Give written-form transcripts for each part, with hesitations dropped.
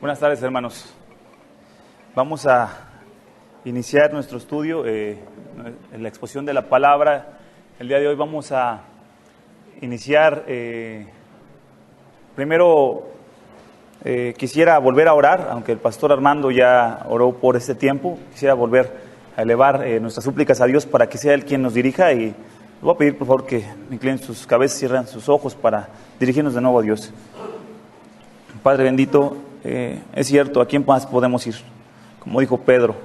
Buenas tardes, hermanos. Vamos a iniciar nuestro estudio en la exposición de la palabra. El día de hoy vamos a iniciar. Primero quisiera volver a orar, aunque el pastor Armando ya oró por este tiempo. Quisiera volver a elevar nuestras súplicas a Dios para que sea Él quien nos dirija, y les voy a pedir por favor que inclinen sus cabezas, cierren sus ojos para dirigirnos de nuevo a Dios. Padre bendito, es cierto, ¿a quién más podemos ir? Como dijo Pedro,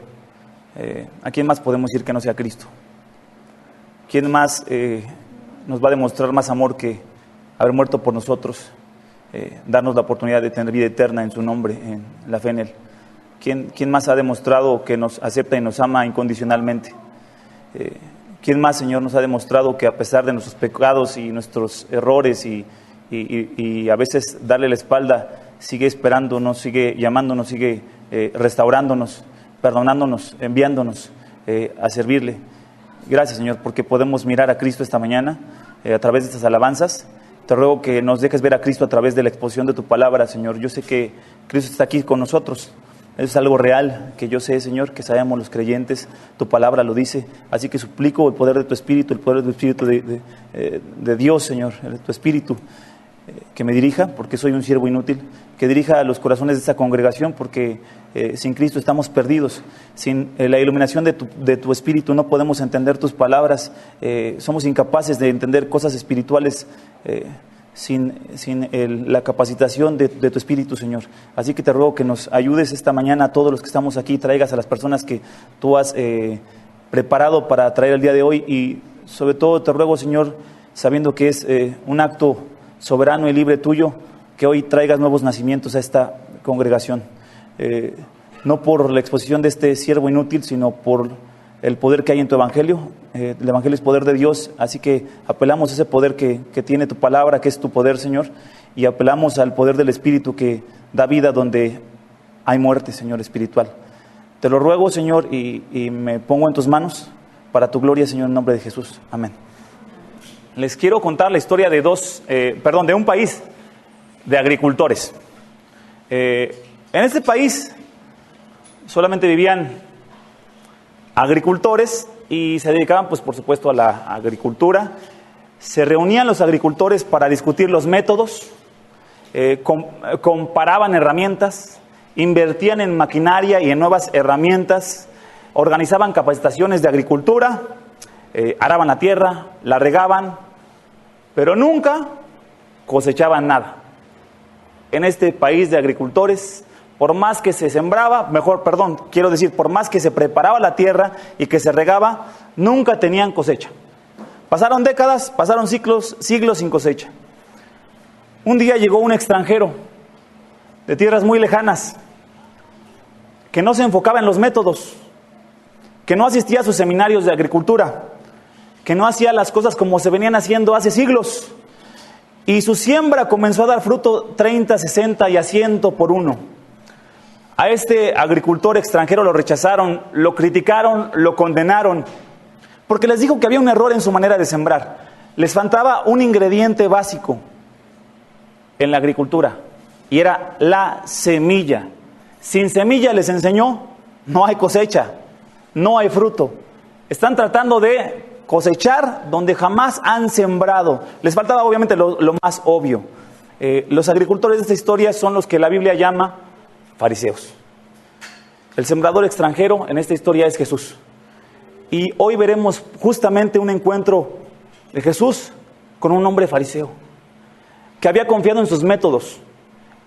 ¿a quién más podemos ir que no sea Cristo? ¿Quién más nos va a demostrar más amor que haber muerto por nosotros? Darnos la oportunidad de tener vida eterna en su nombre, en la fe en Él. ¿Quién más ha demostrado que nos acepta y nos ama incondicionalmente? ¿Quién más, Señor, nos ha demostrado que a pesar de nuestros pecados y nuestros errores y a veces darle la espalda, sigue esperándonos, sigue llamándonos, sigue restaurándonos, perdonándonos, enviándonos a servirle? Gracias, Señor, porque podemos mirar a Cristo esta mañana a través de estas alabanzas. Te ruego que nos dejes ver a Cristo a través de la exposición de tu palabra, Señor. Yo sé que Cristo está aquí con nosotros. Eso es algo real, que yo sé, Señor, que sabemos los creyentes. Tu palabra lo dice. Así que suplico el poder de tu Espíritu, el poder del Espíritu de Dios, Señor, de tu Espíritu, que me dirija, porque soy un siervo inútil, que dirija a los corazones de esta congregación, porque sin Cristo estamos perdidos. Sin la iluminación de tu Espíritu no podemos entender tus palabras. Somos incapaces de entender cosas espirituales sin la capacitación de tu Espíritu, Señor. Así que te ruego que nos ayudes esta mañana a todos los que estamos aquí, traigas a las personas que tú has preparado para traer el día de hoy, y sobre todo te ruego, Señor, sabiendo que es un acto soberano y libre tuyo, que hoy traigas nuevos nacimientos a esta congregación, no por la exposición de este siervo inútil, sino por el poder que hay en tu evangelio. El evangelio es poder de Dios, así que apelamos a ese poder que tiene tu palabra, que es tu poder, Señor, y apelamos al poder del Espíritu que da vida donde hay muerte, Señor, espiritual. Te lo ruego, Señor, y me pongo en tus manos para tu gloria, Señor, en nombre de Jesús. Amén. Les quiero contar la historia de un país de agricultores. En este país solamente vivían agricultores y se dedicaban, pues, por supuesto, a la agricultura. Se reunían los agricultores para discutir los métodos, comparaban herramientas, invertían en maquinaria y en nuevas herramientas, organizaban capacitaciones de agricultura, araban la tierra, la regaban, pero nunca cosechaban nada. En este país de agricultores, por más que se sembraba, por más que se preparaba la tierra y que se regaba, nunca tenían cosecha. Pasaron décadas, pasaron siglos sin cosecha. Un día llegó un extranjero de tierras muy lejanas, que no se enfocaba en los métodos, que no asistía a sus seminarios de agricultura, que no hacía las cosas como se venían haciendo hace siglos. Y su siembra comenzó a dar fruto 30, 60 y a 100 por uno. A este agricultor extranjero lo rechazaron, lo criticaron, lo condenaron, porque les dijo que había un error en su manera de sembrar. Les faltaba un ingrediente básico en la agricultura, y era la semilla. Sin semilla, les enseñó, no hay cosecha, no hay fruto. Están tratando de cosechar donde jamás han sembrado. Les faltaba obviamente lo más obvio. Los agricultores de esta historia son los que la Biblia llama fariseos. El sembrador extranjero en esta historia es Jesús. Y hoy veremos justamente un encuentro de Jesús con un hombre fariseo, que había confiado en sus métodos,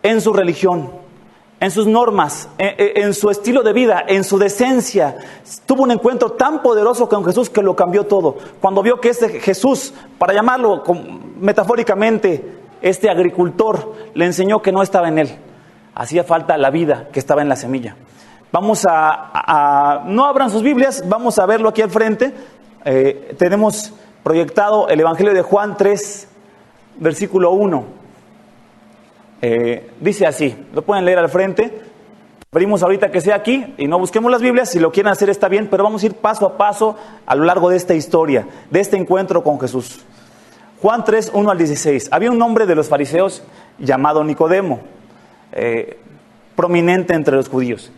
en su religión, en sus normas, en su estilo de vida, en su decencia. Tuvo un encuentro tan poderoso con Jesús que lo cambió todo. Cuando vio que este Jesús, para llamarlo metafóricamente, este agricultor, le enseñó que no estaba en él. Hacía falta la vida que estaba en la semilla. Vamos no abran sus Biblias, vamos a verlo aquí al frente. Tenemos proyectado el Evangelio de Juan 3, versículo 1. Dice así, lo pueden leer al frente. Pedimos ahorita que sea aquí y no busquemos las Biblias. Si lo quieren hacer está bien, pero vamos a ir paso a paso a lo largo de esta historia, de este encuentro con Jesús. Juan 3, 1 al 16. Había un hombre de los fariseos llamado Nicodemo. prominente entre los judíos.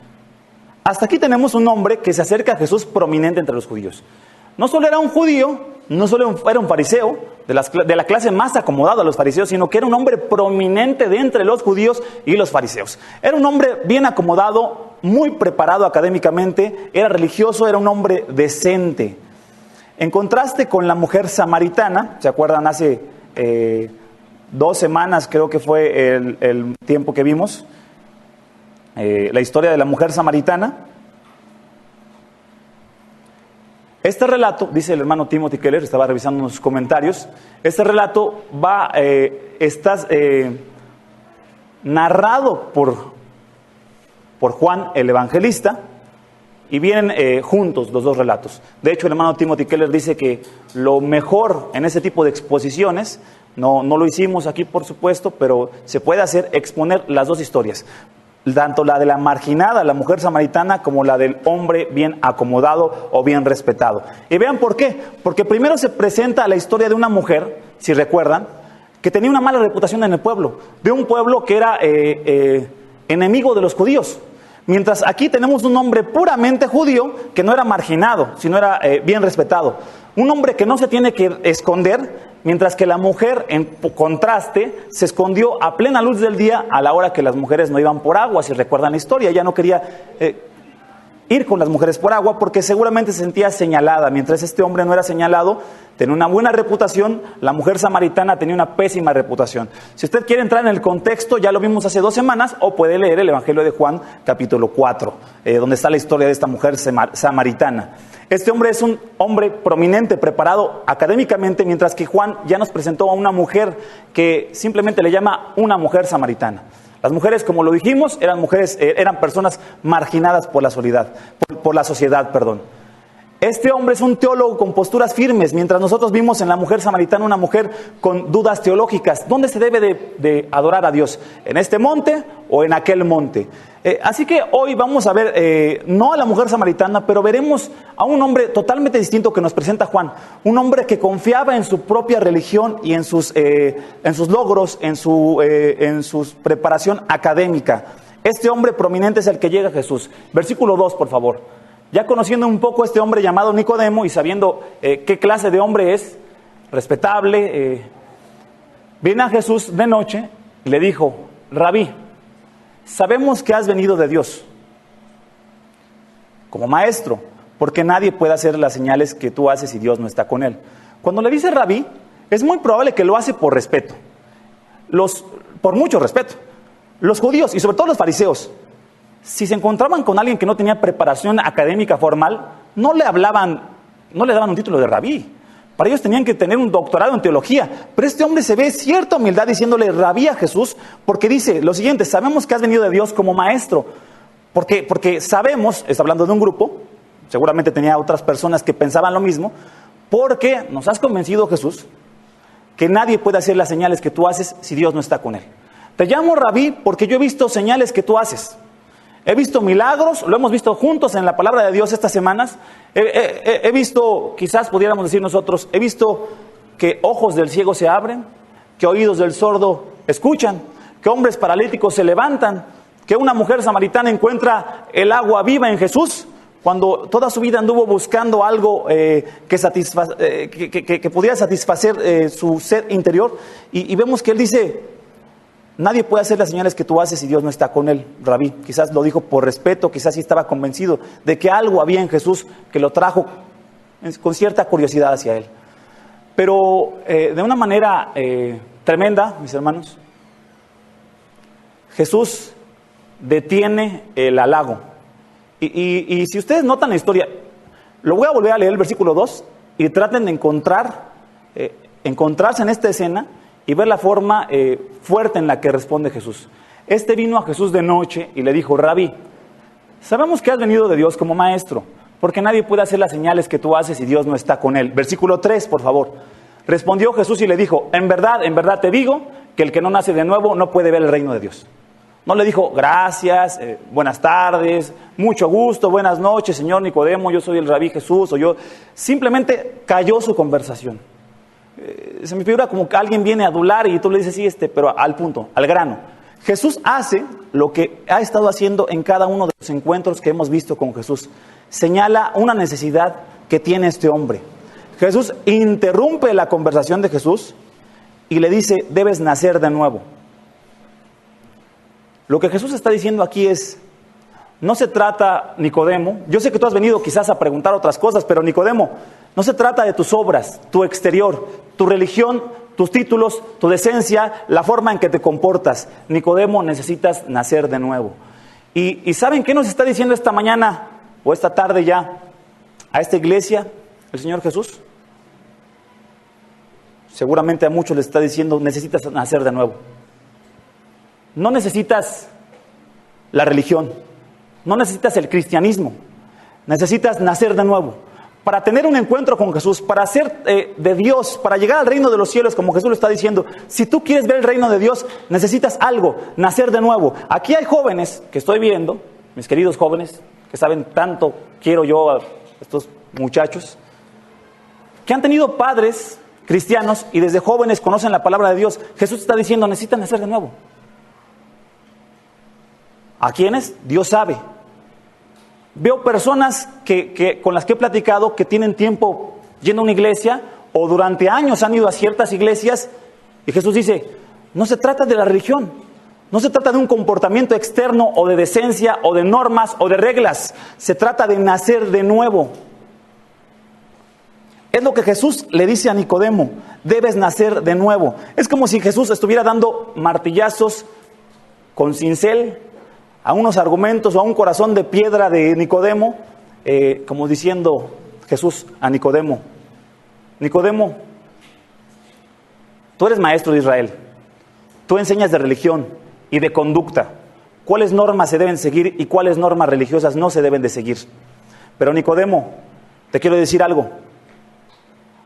Hasta aquí tenemos un hombre que se acerca a Jesús prominente entre los judíos. No solo era un judío, no solo era un fariseo, de la clase más acomodada de los fariseos, sino que era un hombre prominente de entre los judíos y los fariseos. Era un hombre bien acomodado, muy preparado académicamente, era religioso, era un hombre decente. En contraste con la mujer samaritana, ¿se acuerdan? Hace 2 semanas creo que fue el tiempo que vimos, la historia de la mujer samaritana. Este relato, dice el hermano Timothy Keller, estaba revisando unos comentarios, este relato está narrado por Juan el Evangelista, y vienen juntos los dos relatos. De hecho, el hermano Timothy Keller dice que lo mejor en ese tipo de exposiciones, no lo hicimos aquí por supuesto, pero se puede hacer, exponer las dos historias. Tanto la de la marginada, la mujer samaritana, como la del hombre bien acomodado o bien respetado. Y vean por qué. Porque primero se presenta la historia de una mujer, si recuerdan, que tenía una mala reputación en el pueblo, de un pueblo que era enemigo de los judíos. Mientras aquí tenemos un hombre puramente judío que no era marginado, sino era bien respetado. Un hombre que no se tiene que esconder, mientras que la mujer, en contraste, se escondió a plena luz del día a la hora que las mujeres no iban por agua. Si recuerdan la historia, ella no quería ir con las mujeres por agua porque seguramente se sentía señalada. Mientras este hombre no era señalado, tenía una buena reputación, la mujer samaritana tenía una pésima reputación. Si usted quiere entrar en el contexto, ya lo vimos hace 2 semanas, o puede leer el Evangelio de Juan, capítulo 4, donde está la historia de esta mujer samaritana. Este hombre es un hombre prominente, preparado académicamente, mientras que Juan ya nos presentó a una mujer que simplemente le llama una mujer samaritana. Las mujeres, como lo dijimos, eran personas marginadas por la sociedad. Este hombre es un teólogo con posturas firmes, mientras nosotros vimos en la mujer samaritana una mujer con dudas teológicas. ¿Dónde se debe de adorar a Dios? ¿En este monte o en aquel monte? Así que hoy vamos a ver, no a la mujer samaritana, pero veremos a un hombre totalmente distinto que nos presenta Juan. Un hombre que confiaba en su propia religión y en sus logros, en su preparación académica. Este hombre prominente es el que llega a Jesús. Versículo 2, por favor. Ya conociendo un poco a este hombre llamado Nicodemo y sabiendo qué clase de hombre es, respetable, viene a Jesús de noche y le dijo: Rabí, sabemos que has venido de Dios como maestro, porque nadie puede hacer las señales que tú haces si Dios no está con él. Cuando le dice Rabí, es muy probable que lo hace por respeto, por mucho respeto. Los judíos y sobre todo los fariseos, si se encontraban con alguien que no tenía preparación académica formal, no le daban un título de rabí. Para ellos tenían que tener un doctorado en teología. Pero este hombre se ve cierta humildad diciéndole rabí a Jesús, porque dice lo siguiente: sabemos que has venido de Dios como maestro. Porque sabemos, está hablando de un grupo, seguramente tenía otras personas que pensaban lo mismo, porque nos has convencido, Jesús, que nadie puede hacer las señales que tú haces si Dios no está con él. Te llamo rabí porque yo he visto señales que tú haces. He visto milagros, lo hemos visto juntos en la palabra de Dios estas semanas. He visto, quizás pudiéramos decir nosotros, he visto que ojos del ciego se abren, que oídos del sordo escuchan, que hombres paralíticos se levantan, que una mujer samaritana encuentra el agua viva en Jesús, cuando toda su vida anduvo buscando algo que pudiera satisfacer su ser interior. Y vemos que él dice: nadie puede hacer las señales que tú haces si Dios no está con él, rabí. Quizás lo dijo por respeto, quizás sí estaba convencido de que algo había en Jesús que lo trajo con cierta curiosidad hacia él. Pero de una manera tremenda, mis hermanos, Jesús detiene el halago. Y si ustedes notan la historia, lo voy a volver a leer el versículo 2 y traten de encontrarse en esta escena y ver la forma fuerte en la que responde Jesús. Este vino a Jesús de noche y le dijo: Rabí, sabemos que has venido de Dios como maestro, porque nadie puede hacer las señales que tú haces si Dios no está con él. Versículo 3, por favor. Respondió Jesús y le dijo: en verdad te digo que el que no nace de nuevo no puede ver el reino de Dios. No le dijo: gracias, buenas tardes, mucho gusto, buenas noches, señor Nicodemo, yo soy el rabí Jesús, o yo. Simplemente cayó su conversación. Se me figura como que alguien viene a adular y tú le dices: sí, pero al punto, al grano. Jesús hace lo que ha estado haciendo en cada uno de los encuentros que hemos visto con Jesús. Señala una necesidad que tiene este hombre. Jesús interrumpe la conversación de Jesús y le dice, debes nacer de nuevo. Lo que Jesús está diciendo aquí es, no se trata, Nicodemo, yo sé que tú has venido quizás a preguntar otras cosas, pero Nicodemo, no se trata de tus obras, tu exterior, tu religión, tus títulos, tu decencia, la forma en que te comportas. Nicodemo, necesitas nacer de nuevo. ¿Y saben qué nos está diciendo esta mañana o esta tarde ya a esta iglesia el Señor Jesús? Seguramente a muchos les está diciendo, necesitas nacer de nuevo. No necesitas la religión, no necesitas el cristianismo, necesitas nacer de nuevo. Para tener un encuentro con Jesús, para ser de Dios, para llegar al reino de los cielos, como Jesús lo está diciendo, si tú quieres ver el reino de Dios, necesitas algo, nacer de nuevo. Aquí hay jóvenes que estoy viendo, mis queridos jóvenes, que saben tanto quiero yo a estos muchachos, que han tenido padres cristianos y desde jóvenes conocen la palabra de Dios. Jesús está diciendo, necesitan nacer de nuevo. ¿A quiénes? Dios sabe. Veo personas con las que he platicado que tienen tiempo yendo a una iglesia o durante años han ido a ciertas iglesias y Jesús dice, no se trata de la religión, no se trata de un comportamiento externo o de decencia o de normas o de reglas, se trata de nacer de nuevo. Es lo que Jesús le dice a Nicodemo, debes nacer de nuevo. Es como si Jesús estuviera dando martillazos con cincel a unos argumentos o a un corazón de piedra de Nicodemo, como diciendo Jesús a Nicodemo, Nicodemo, tú eres maestro de Israel, tú enseñas de religión y de conducta, cuáles normas se deben seguir y cuáles normas religiosas no se deben de seguir. Pero Nicodemo, te quiero decir algo,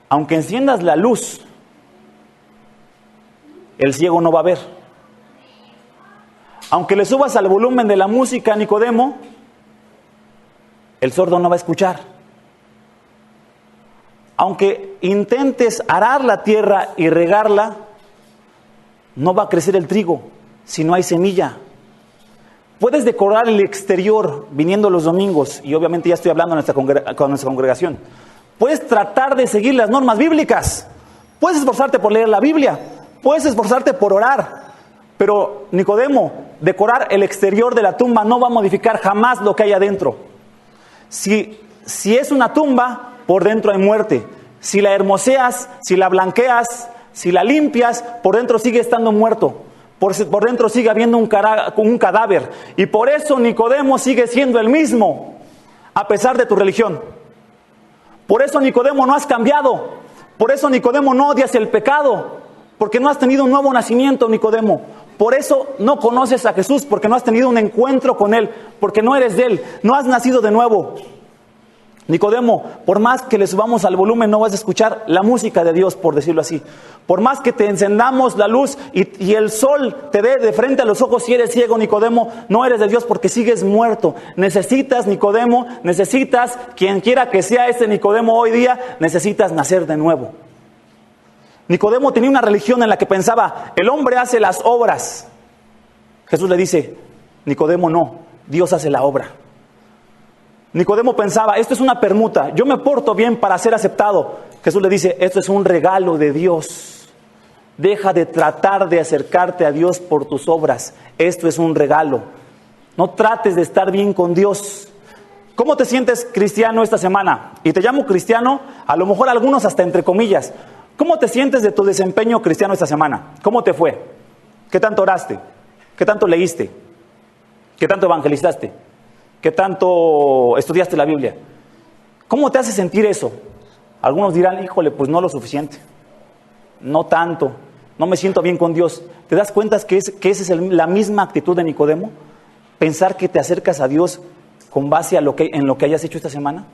aunque enciendas la luz, el ciego no va a ver. Aunque le subas al volumen de la música a Nicodemo, el sordo no va a escuchar. Aunque intentes arar la tierra y regarla, no va a crecer el trigo si no hay semilla. Puedes decorar el exterior viniendo los domingos, y obviamente ya estoy hablando con nuestra congregación. Puedes tratar de seguir las normas bíblicas. Puedes esforzarte por leer la Biblia. Puedes esforzarte por orar. Pero Nicodemo, decorar el exterior de la tumba no va a modificar jamás lo que hay adentro. Si es una tumba, por dentro hay muerte. Si la hermoseas, si la blanqueas, si la limpias, por dentro sigue estando muerto. Por dentro sigue habiendo un cadáver. Y por eso Nicodemo sigue siendo el mismo, a pesar de tu religión. Por eso Nicodemo no has cambiado. Por eso Nicodemo no odias el pecado. Porque no has tenido un nuevo nacimiento, Nicodemo. Por eso no conoces a Jesús, porque no has tenido un encuentro con Él, porque no eres de Él, no has nacido de nuevo. Nicodemo, por más que le subamos al volumen, no vas a escuchar la música de Dios, por decirlo así. Por más que te encendamos la luz y el sol te dé de frente a los ojos, si eres ciego, Nicodemo, no eres de Dios porque sigues muerto. Necesitas, Nicodemo, necesitas, quien quiera que sea este Nicodemo hoy día, necesitas nacer de nuevo. Nicodemo tenía una religión en la que pensaba, el hombre hace las obras. Jesús le dice, Nicodemo no, Dios hace la obra. Nicodemo pensaba, esto es una permuta, yo me porto bien para ser aceptado. Jesús le dice, esto es un regalo de Dios. Deja de tratar de acercarte a Dios por tus obras, esto es un regalo. No trates de estar bien con Dios. ¿Cómo te sientes cristiano esta semana? Y te llamo cristiano, a lo mejor algunos hasta entre comillas. ¿Cómo te sientes de tu desempeño cristiano esta semana? ¿Cómo te fue? ¿Qué tanto oraste? ¿Qué tanto leíste? ¿Qué tanto evangelizaste? ¿Qué tanto estudiaste la Biblia? ¿Cómo te hace sentir eso? Algunos dirán, híjole, pues no lo suficiente. No tanto. No me siento bien con Dios. ¿Te das cuenta que esa es la misma actitud de Nicodemo? Pensar que te acercas a Dios con base en lo que hayas hecho esta semana.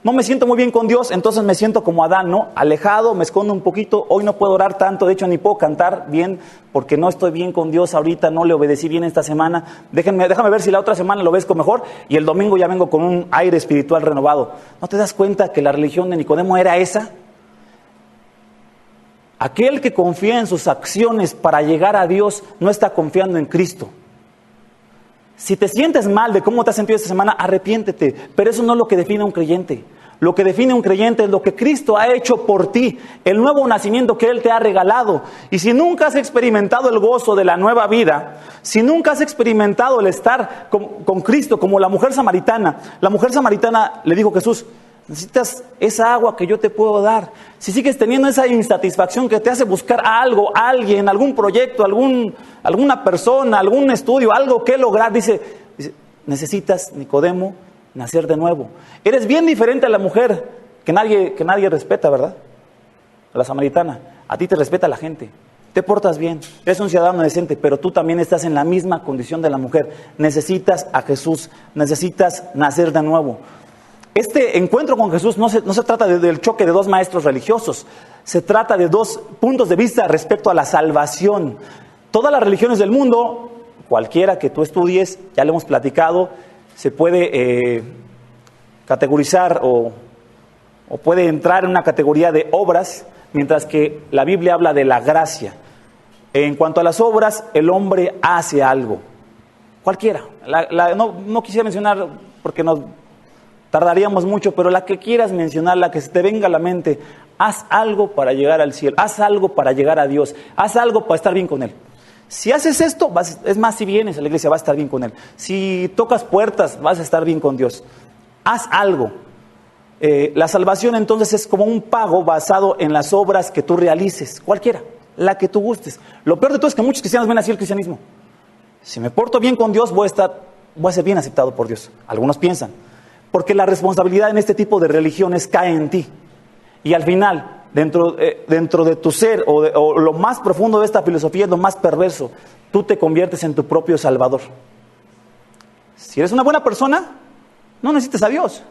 No me siento muy bien con Dios, entonces me siento como Adán, ¿no? Alejado, me escondo un poquito, hoy no puedo orar tanto, de hecho ni puedo cantar bien, porque no estoy bien con Dios ahorita, no le obedecí bien esta semana. Déjame ver si la otra semana lo obedezco mejor, y el domingo ya vengo con un aire espiritual renovado. ¿No te das cuenta que la religión de Nicodemo era esa? Aquel que confía en sus acciones para llegar a Dios no está confiando en Cristo. Si te sientes mal de cómo te has sentido esta semana, arrepiéntete, pero eso no es lo que define a un creyente. Lo que define a un creyente es lo que Cristo ha hecho por ti, el nuevo nacimiento que Él te ha regalado. Y si nunca has experimentado el gozo de la nueva vida, si nunca has experimentado el estar con Cristo como la mujer samaritana le dijo a Jesús: necesitas esa agua que yo te puedo dar. Si sigues teniendo esa insatisfacción que te hace buscar a algo, a alguien, algún proyecto, alguna persona, algún estudio, algo que lograr, dice, necesitas, Nicodemo, nacer de nuevo. Eres bien diferente a la mujer que nadie respeta, ¿verdad? A la samaritana. A ti te respeta la gente. Te portas bien. Eres un ciudadano decente, pero tú también estás en la misma condición de la mujer. Necesitas a Jesús. Necesitas nacer de nuevo. Este encuentro con Jesús no se trata del choque de dos maestros religiosos. Se trata de dos puntos de vista respecto a la salvación. Todas las religiones del mundo, cualquiera que tú estudies, ya lo hemos platicado, se puede categorizar o puede entrar en una categoría de obras, mientras que la Biblia habla de la gracia. En cuanto a las obras, el hombre hace algo. Cualquiera. No quisiera mencionar porque nos tardaríamos mucho, pero la que quieras mencionar, la que se te venga a la mente, haz algo para llegar al cielo, haz algo para llegar a Dios, haz algo para estar bien con Él. Si haces esto, es más, si vienes a la iglesia vas a estar bien con Él. Si tocas puertas, vas a estar bien con Dios. Haz algo. La salvación entonces es como un pago basado en las obras que tú realices, cualquiera, la que tú gustes. Lo peor de todo es que muchos cristianos ven así el cristianismo. Si me porto bien con Dios, voy a ser bien aceptado por Dios. Algunos piensan. Porque la responsabilidad en este tipo de religiones cae en ti. Y al final, dentro de tu ser o lo más profundo de esta filosofía es lo más perverso. Tú te conviertes en tu propio salvador. Si eres una buena persona, no necesitas a Dios.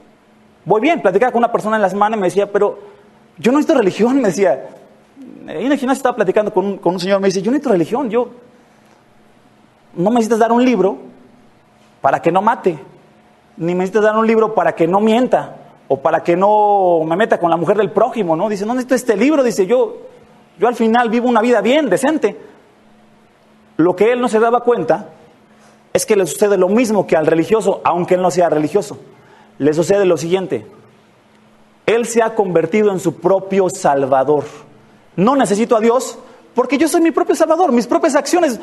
Voy bien, platicaba con una persona en la semana y me decía, pero yo no necesito religión, me decía. En el gimnasio estaba platicando con un señor, me dice, yo no necesito religión, no me necesitas dar un libro para que no mate, ni me necesitas dar un libro para que no mienta, o para que no me meta con la mujer del prójimo, ¿no? Dice, no necesito este libro, dice, yo al final vivo una vida bien, decente. Lo que él no se daba cuenta es que le sucede lo mismo que al religioso, aunque él no sea religioso. Le sucede lo siguiente: él se ha convertido en su propio salvador. No necesito a Dios porque yo soy mi propio salvador. Mis propias acciones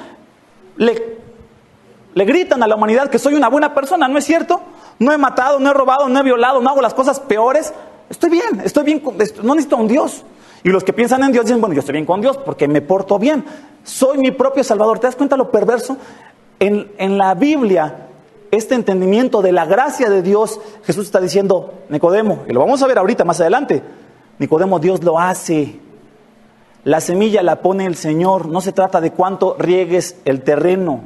le gritan a la humanidad que soy una buena persona. ¿No es cierto? No he matado, no he robado, no he violado, no hago las cosas peores. Estoy bien, no necesito a un Dios. Y los que piensan en Dios dicen, bueno, yo estoy bien con Dios porque me porto bien. Soy mi propio salvador. ¿Te das cuenta lo perverso? En la Biblia, este entendimiento de la gracia de Dios, Jesús está diciendo, Nicodemo, y lo vamos a ver ahorita más adelante, Nicodemo, Dios lo hace. La semilla la pone el Señor. No se trata de cuánto riegues el terreno.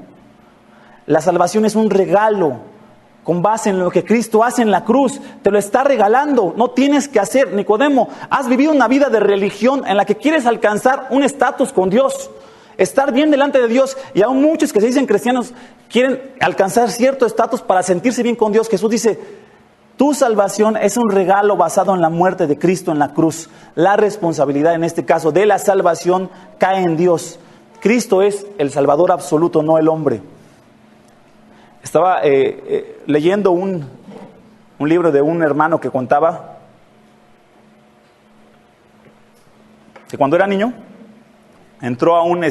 La salvación es un regalo con base en lo que Cristo hace en la cruz. Te lo está regalando. No tienes que hacer. Nicodemo, has vivido una vida de religión en la que quieres alcanzar un estatus con Dios, estar bien delante de Dios. Y aún muchos que se dicen cristianos quieren alcanzar cierto estatus para sentirse bien con Dios. Jesús dice, tu salvación es un regalo basado en la muerte de Cristo en la cruz. La responsabilidad en este caso de la salvación cae en Dios. Cristo es el Salvador absoluto, no el hombre. Estaba leyendo un libro de un hermano que contaba que cuando era niño entró a un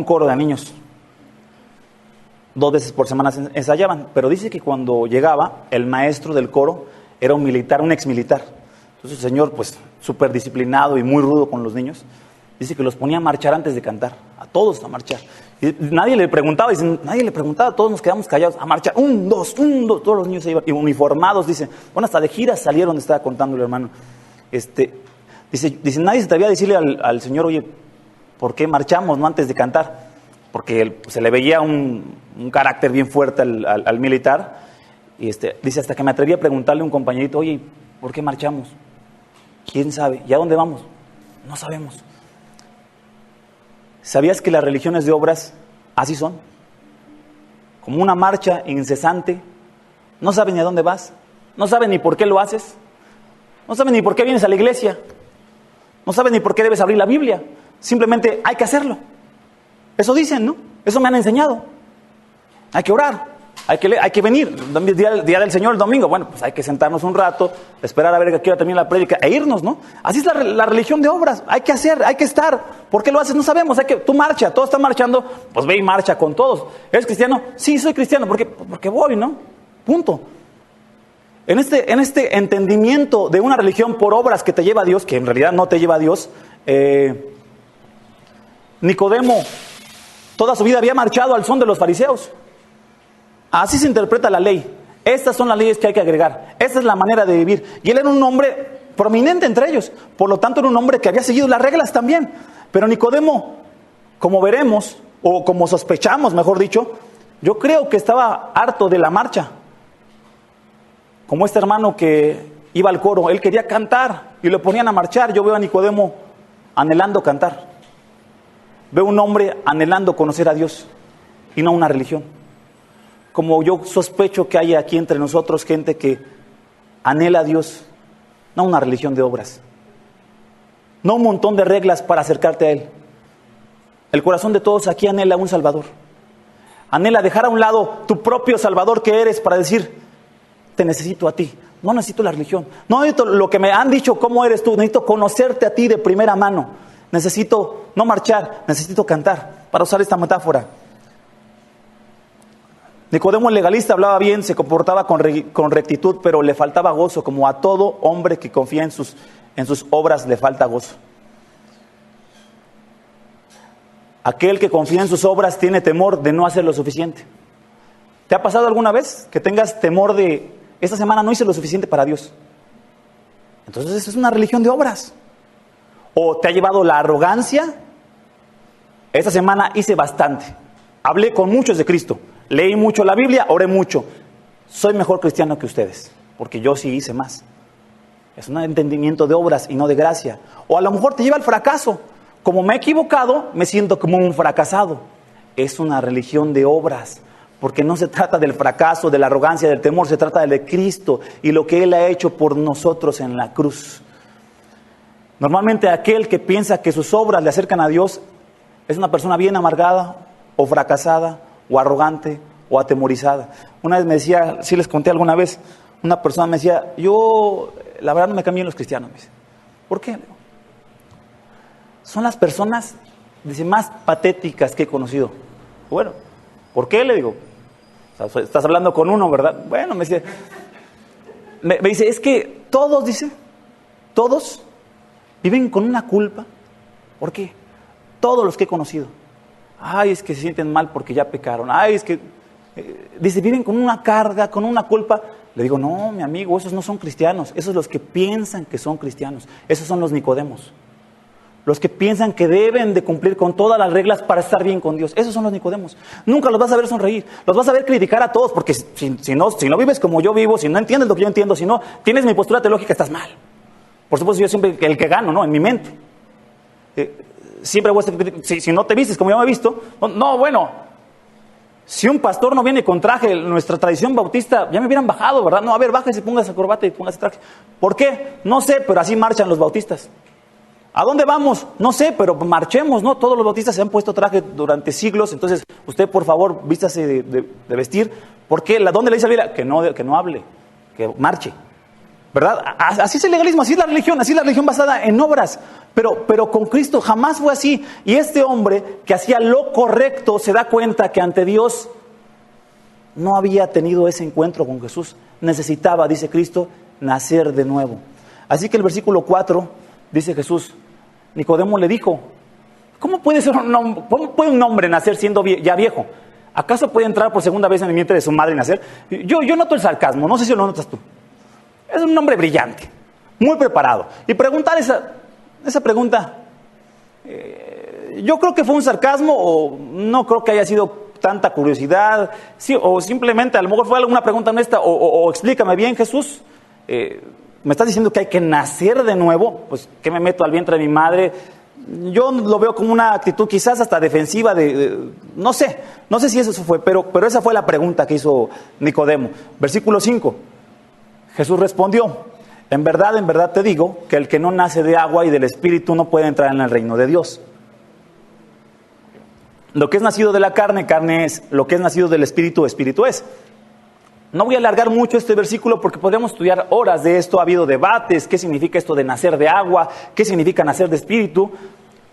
coro de niños. 2 veces por semana ensayaban, pero dice que cuando llegaba, el maestro del coro era un militar, un exmilitar. Entonces el señor, pues, súper disciplinado y muy rudo con los niños, dice que los ponía a marchar antes de cantar, a todos a marchar. Y nadie le preguntaba, todos nos quedamos callados, a marchar, 1, 2, 1, 2, todos los niños se iban, y uniformados, dice, bueno, hasta de giras salieron, estaba contando el hermano. Dice, nadie se atrevía a decirle al señor, oye, ¿por qué marchamos, no, antes de cantar? Porque se le veía un carácter bien fuerte al militar. Y dice, hasta que me atreví a preguntarle a un compañerito, oye, ¿por qué marchamos? ¿Quién sabe? ¿Y a dónde vamos? No sabemos. ¿Sabías que las religiones de obras así son? Como una marcha incesante. No saben ni a dónde vas. No saben ni por qué lo haces. No saben ni por qué vienes a la iglesia. No sabes ni por qué debes abrir la Biblia. Simplemente hay que hacerlo. Eso dicen, ¿no? Eso me han enseñado. Hay que orar, hay que venir. Día del Señor, el domingo. Bueno, pues hay que sentarnos un rato, esperar a ver que quiera terminar la prédica e irnos, ¿no? Así es la religión de obras. Hay que hacer, hay que estar. ¿Por qué lo haces? No sabemos. Tú marcha, todos están marchando, pues ve y marcha con todos. ¿Eres cristiano? Sí, soy cristiano. Porque voy, ¿no? Punto. En este entendimiento de una religión por obras que te lleva a Dios, que en realidad no te lleva a Dios, Nicodemo toda su vida había marchado al son de los fariseos. Así se interpreta la ley. Estas son las leyes que hay que agregar. Esta es la manera de vivir. Y él era un hombre prominente entre ellos. Por lo tanto, era un hombre que había seguido las reglas también. Pero Nicodemo, como veremos, o como sospechamos, mejor dicho, yo creo que estaba harto de la marcha. Como este hermano que iba al coro, él quería cantar y lo ponían a marchar. Yo veo a Nicodemo anhelando cantar. Veo un hombre anhelando conocer a Dios y no una religión. Como yo sospecho que hay aquí entre nosotros gente que anhela a Dios, no una religión de obras. No un montón de reglas para acercarte a Él. El corazón de todos aquí anhela un Salvador. Anhela dejar a un lado tu propio Salvador que eres para decir, te necesito a ti. No necesito la religión. No necesito lo que me han dicho cómo eres tú. Necesito conocerte a ti de primera mano. Necesito no marchar, necesito cantar, para usar esta metáfora. Nicodemo el legalista hablaba bien, se comportaba con rectitud, pero le faltaba gozo, como a todo hombre que confía en sus obras le falta gozo. Aquel que confía en sus obras tiene temor de no hacer lo suficiente. ¿Te ha pasado alguna vez que tengas temor de, esta semana no hice lo suficiente para Dios? Entonces eso es una religión de obras. ¿O te ha llevado la arrogancia? Esta semana hice bastante. Hablé con muchos de Cristo. Leí mucho la Biblia, oré mucho. Soy mejor cristiano que ustedes, porque yo sí hice más. Es un entendimiento de obras y no de gracia. O a lo mejor te lleva al fracaso. Como me he equivocado, me siento como un fracasado. Es una religión de obras, porque no se trata del fracaso, de la arrogancia, del temor. Se trata de Cristo y lo que Él ha hecho por nosotros en la cruz. Normalmente aquel que piensa que sus obras le acercan a Dios es una persona bien amargada o fracasada o arrogante o atemorizada. Una vez me decía, sí les conté alguna vez, una persona me decía, yo la verdad no me cambié en los cristianos. Me dice, ¿por qué? Son las personas, dice, más patéticas que he conocido. Bueno, ¿por qué? Le digo, estás hablando con uno, ¿verdad? Bueno, me dice, es que todos, dice, todos viven con una culpa. ¿Por qué? Todos los que he conocido. Ay, es que se sienten mal porque ya pecaron. Ay, es que, dice, viven con una carga, con una culpa. Le digo, no, mi amigo, esos no son cristianos. Esos son los que piensan que son cristianos. Esos son los Nicodemos. Los que piensan que deben de cumplir con todas las reglas para estar bien con Dios. Esos son los Nicodemos. Nunca los vas a ver sonreír. Los vas a ver criticar a todos. Porque si no vives como yo vivo, si no entiendes lo que yo entiendo, si no tienes mi postura teológica, estás mal. Por supuesto, yo siempre el que gano, ¿no? En mi mente. Siempre voy a estar, si no te vistes como yo me he visto, no, bueno, si un pastor no viene con traje, nuestra tradición bautista, ya me hubieran bajado, ¿verdad? No, a ver, bájese, póngase corbata y póngase traje. ¿Por qué? No sé, pero así marchan los bautistas. ¿A dónde vamos? No sé, pero marchemos, ¿no? Todos los bautistas se han puesto traje durante siglos, entonces usted, por favor, vístase de vestir. ¿Por qué? ¿Dónde le dice la Biblia? Que no hable, que marche. ¿Verdad? Así es el legalismo, así es la religión basada en obras. Pero con Cristo jamás fue así. Y este hombre que hacía lo correcto se da cuenta que ante Dios no había tenido ese encuentro con Jesús. Necesitaba, dice Cristo, nacer de nuevo. Así que el versículo 4 dice Jesús, Nicodemo le dijo, ¿cómo puede un hombre nacer siendo ya viejo? ¿Acaso puede entrar por segunda vez en el vientre de su madre y nacer? Yo noto el sarcasmo, no sé si lo notas tú. Es un hombre brillante, muy preparado. Y preguntar esa pregunta, yo creo que fue un sarcasmo o no creo que haya sido tanta curiosidad, sí, o simplemente a lo mejor fue alguna pregunta honesta, o explícame bien, Jesús, me estás diciendo que hay que nacer de nuevo, pues ¿qué me meto al vientre de mi madre? Yo lo veo como una actitud quizás hasta defensiva no sé si eso fue, pero esa fue la pregunta que hizo Nicodemo. Versículo 5. Jesús respondió, en verdad te digo que el que no nace de agua y del Espíritu no puede entrar en el reino de Dios. Lo que es nacido de la carne, carne es. Lo que es nacido del Espíritu, Espíritu es. No voy a alargar mucho este versículo porque podríamos estudiar horas de esto. Ha habido debates, qué significa esto de nacer de agua, qué significa nacer de Espíritu.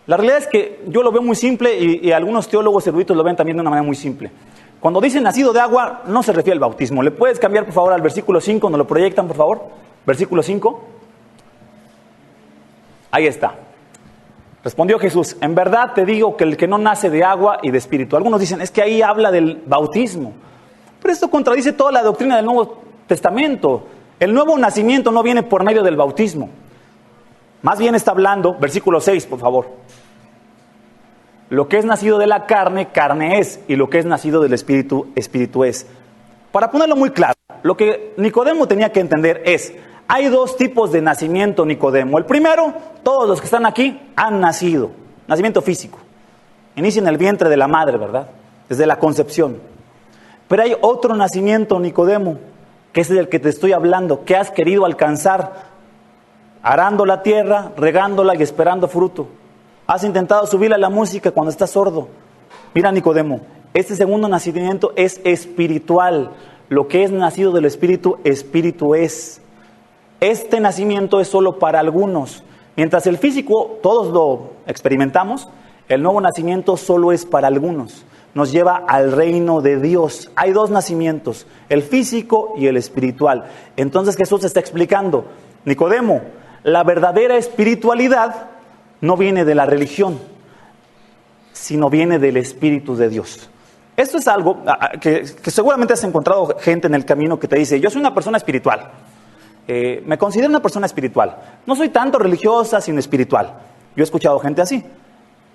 La realidad es que yo lo veo muy simple y algunos teólogos eruditos lo ven también de una manera muy simple. Cuando dice nacido de agua, no se refiere al bautismo. ¿Le puedes cambiar, por favor, al versículo 5? ¿Nos lo proyectan, por favor? Versículo 5. Ahí está. Respondió Jesús: en verdad te digo que el que no nace de agua y de Espíritu. Algunos dicen, es que ahí habla del bautismo. Pero esto contradice toda la doctrina del Nuevo Testamento. El nuevo nacimiento no viene por medio del bautismo. Más bien está hablando, versículo 6, por favor. Lo que es nacido de la carne, carne es, y lo que es nacido del Espíritu, Espíritu es. Para ponerlo muy claro, lo que Nicodemo tenía que entender es, hay dos tipos de nacimiento, Nicodemo. El primero, todos los que están aquí han nacido, nacimiento físico. Inicia en el vientre de la madre, ¿verdad? Desde la concepción. Pero hay otro nacimiento, Nicodemo, que es del que te estoy hablando, que has querido alcanzar, arando la tierra, regándola y esperando fruto. Has intentado subirle a la música cuando estás sordo. Mira, Nicodemo, este segundo nacimiento es espiritual. Lo que es nacido del Espíritu, Espíritu es. Este nacimiento es solo para algunos. Mientras el físico, todos lo experimentamos, el nuevo nacimiento solo es para algunos. Nos lleva al reino de Dios. Hay dos nacimientos, el físico y el espiritual. Entonces Jesús está explicando, Nicodemo, la verdadera espiritualidad no viene de la religión, sino viene del Espíritu de Dios. Esto es algo que seguramente has encontrado gente en el camino que te dice, yo soy una persona espiritual, me considero una persona espiritual, no soy tanto religiosa sino espiritual. Yo he escuchado gente así.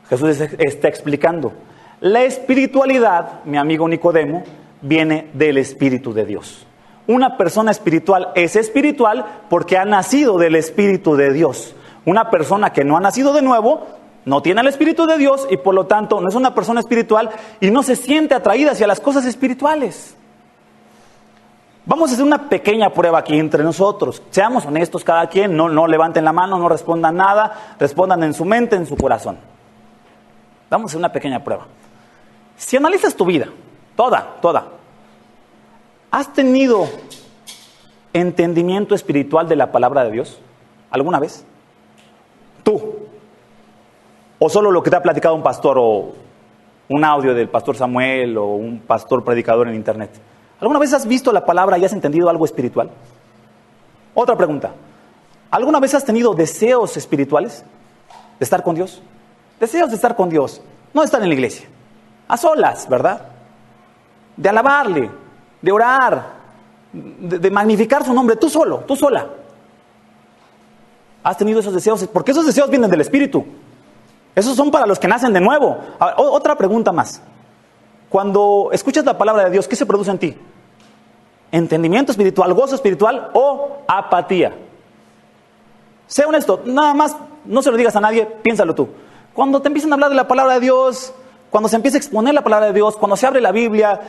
Jesús está explicando, la espiritualidad, mi amigo Nicodemo, viene del Espíritu de Dios. Una persona espiritual es espiritual porque ha nacido del Espíritu de Dios. Una persona que no ha nacido de nuevo no tiene el Espíritu de Dios y por lo tanto no es una persona espiritual y no se siente atraída hacia las cosas espirituales. Vamos a hacer una pequeña prueba aquí entre nosotros. Seamos honestos cada quien, no levanten la mano, no respondan nada, respondan en su mente, en su corazón. Vamos a hacer una pequeña prueba. Si analizas tu vida, toda, ¿has tenido entendimiento espiritual de la palabra de Dios alguna vez? Tú. O solo lo que te ha platicado un pastor o un audio del pastor Samuel o un pastor predicador en internet. ¿Alguna vez has visto la palabra y has entendido algo espiritual? Otra pregunta. ¿Alguna vez has tenido deseos espirituales de estar con Dios? Deseos de estar con Dios, no de estar en la iglesia, a solas, ¿verdad? De alabarle, de orar, de magnificar su nombre, tú solo, tú sola. ¿Has tenido esos deseos? Porque esos deseos vienen del Espíritu. Esos son para los que nacen de nuevo. Otra pregunta más. Cuando escuchas la palabra de Dios, ¿qué se produce en ti? ¿Entendimiento espiritual, gozo espiritual o apatía? Sé honesto, nada más, no se lo digas a nadie, piénsalo tú. Cuando te empiezan a hablar de la palabra de Dios, cuando se empieza a exponer la palabra de Dios, cuando se abre la Biblia,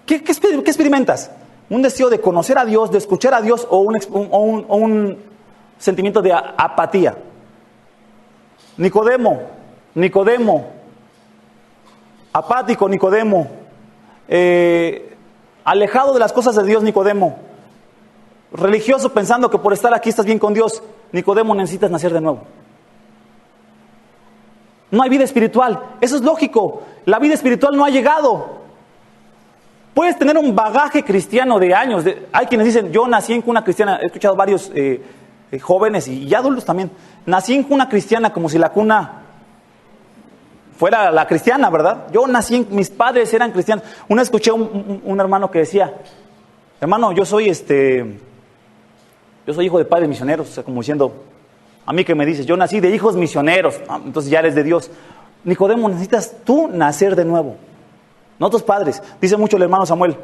¿qué experimentas? ¿Un deseo de conocer a Dios, de escuchar a Dios o un sentimiento de apatía? Nicodemo, apático Nicodemo, alejado de las cosas de Dios Nicodemo, religioso pensando que por estar aquí estás bien con Dios. Nicodemo, necesitas nacer de nuevo. No hay vida espiritual, eso es lógico, la vida espiritual no ha llegado. Puedes tener un bagaje cristiano de años, hay quienes dicen, yo nací en cuna cristiana, he escuchado varios jóvenes y adultos también, nací en cuna cristiana como si la cuna fuera la cristiana, ¿verdad? Yo nací, mis padres eran cristianos. Una vez escuché un hermano que decía, hermano, yo soy hijo de padres misioneros, o sea, como diciendo, a mí que me dices, yo nací de hijos misioneros, entonces ya eres de Dios. Nicodemo, necesitas tú nacer de nuevo, no tus padres. Dice mucho el hermano Samuel,